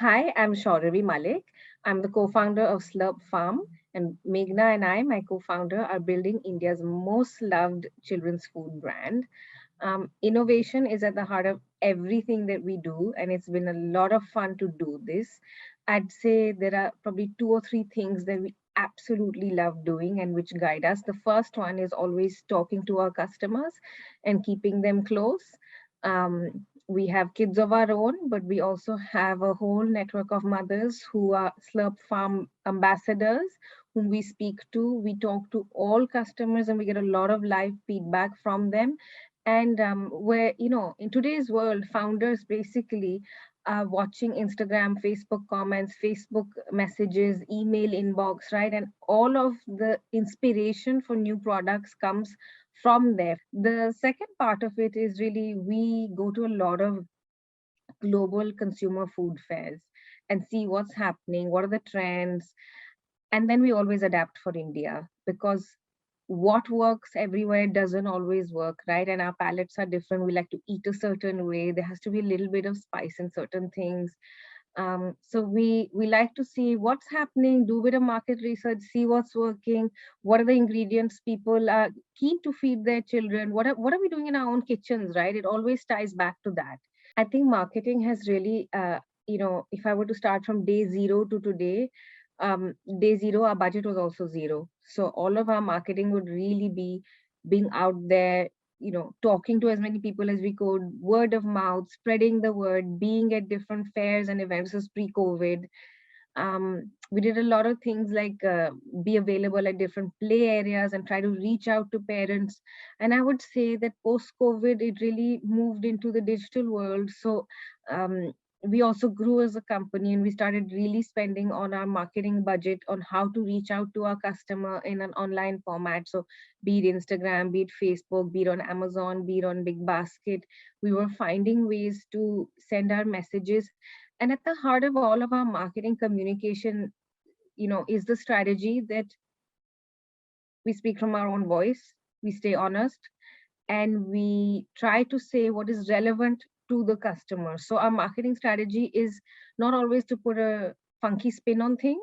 Hi, I'm Shauravi Malik. I'm the co-founder of Slurrp Farm, and Meghna and I, my co-founder, are building India's most loved children's food brand. Innovation is at the heart of everything that we do, and it's been a lot of fun to do this. I'd say there are probably two or three things that we absolutely love doing and which guide us. The first one is always talking to our customers and keeping them close. We have kids of our own, but we also have a whole network of mothers who are Slurp Farm ambassadors whom we speak to. We talk to all customers and we get a lot of live feedback from them. And where, in today's world, founders basically are watching Instagram, Facebook comments, Facebook messages, email inbox, right? And all of the inspiration for new products comes from there. The second part of it is really we go to a lot of global consumer food fairs and see what's happening, what are the trends, and then we always adapt for India because what works everywhere doesn't always work, right? And our palates are different. We like to eat a certain way. There has to be a little bit of spice in certain things. So we like to see what's happening, do a bit of market research, see what's working, what are the ingredients people are keen to feed their children, what are we doing in our own kitchens, right? It always ties back to that. I think marketing has really, if I were to start from day zero to today, day zero, our budget was also zero. So all of our marketing would really be being out there, talking to as many people as we could, word of mouth, spreading the word, being at different fairs and events. This was pre-COVID. We did a lot of things like be available at different play areas and try to reach out to parents. And I would say that post COVID, it really moved into the digital world. So um, we also grew as a company and we started really spending on our marketing budget on how to reach out to our customer in an online format. So be it Instagram, be it Facebook, be it on Amazon, be it on Big Basket, we were finding ways to send our messages. And at the heart of all of our marketing communication, is the strategy that we speak from our own voice, we stay honest, and we try to say what is relevant to the customer. So our marketing strategy is not always to put a funky spin on things,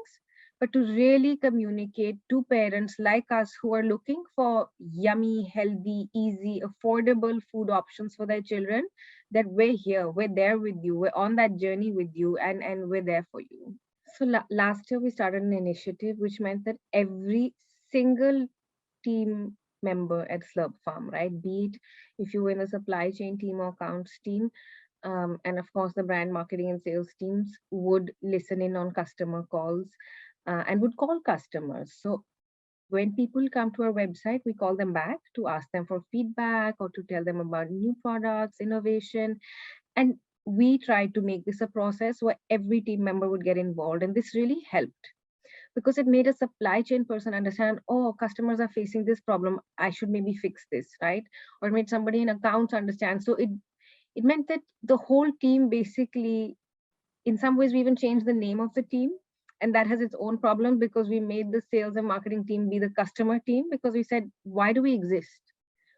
but to really communicate to parents like us who are looking for yummy, healthy, easy, affordable food options for their children, that we're here, we're there with you, we're on that journey with you, and we're there for you. So last year we started an initiative which meant that every single team member at Slurp Farm, right? Be it if you were in the supply chain team or accounts team, and of course the brand marketing and sales teams would listen in on customer calls and would call customers. So when people come to our website, we call them back to ask them for feedback or to tell them about new products, innovation, and we tried to make this a process where every team member would get involved, and this really helped because it made a supply chain person understand, oh, customers are facing this problem, I should maybe fix this, right? Or it made somebody in accounts understand. So it meant that the whole team basically, in some ways, we even changed the name of the team, and that has its own problem because we made the sales and marketing team be the customer team, because we said, why do we exist?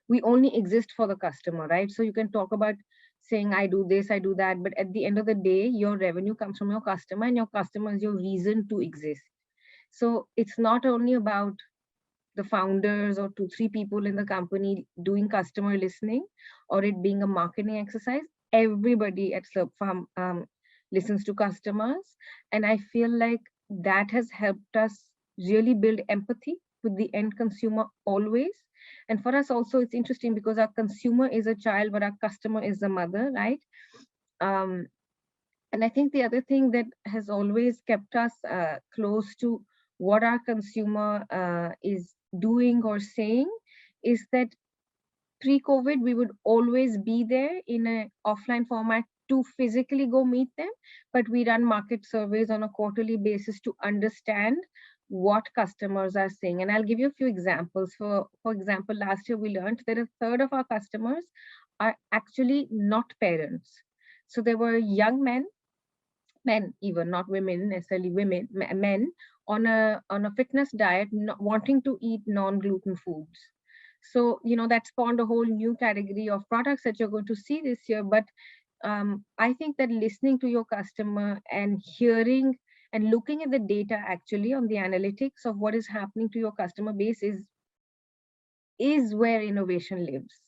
We only exist for the customer, right? So you can talk about saying, I do this, I do that, but at the end of the day, your revenue comes from your customer, and your customer is your reason to exist. So it's not only about the founders or two, three people in the company doing customer listening or it being a marketing exercise. Everybody at Slurp Farm listens to customers. And I feel like that has helped us really build empathy with the end consumer always. And for us also, it's interesting because our consumer is a child, but our customer is the mother, right? Um, and I think the other thing that has always kept us close to what our consumer is doing or saying is that pre-COVID, we would always be there in an offline format to physically go meet them, but we run market surveys on a quarterly basis to understand what customers are saying. And I'll give you a few examples. For example, last year we learned that a third of our customers are actually not parents. So there were young men even, not women necessarily, men on a fitness diet, wanting to eat non-gluten foods. So that spawned a whole new category of products that you're going to see this year. But I think that listening to your customer and hearing and looking at the data actually on the analytics of what is happening to your customer base is where innovation lives.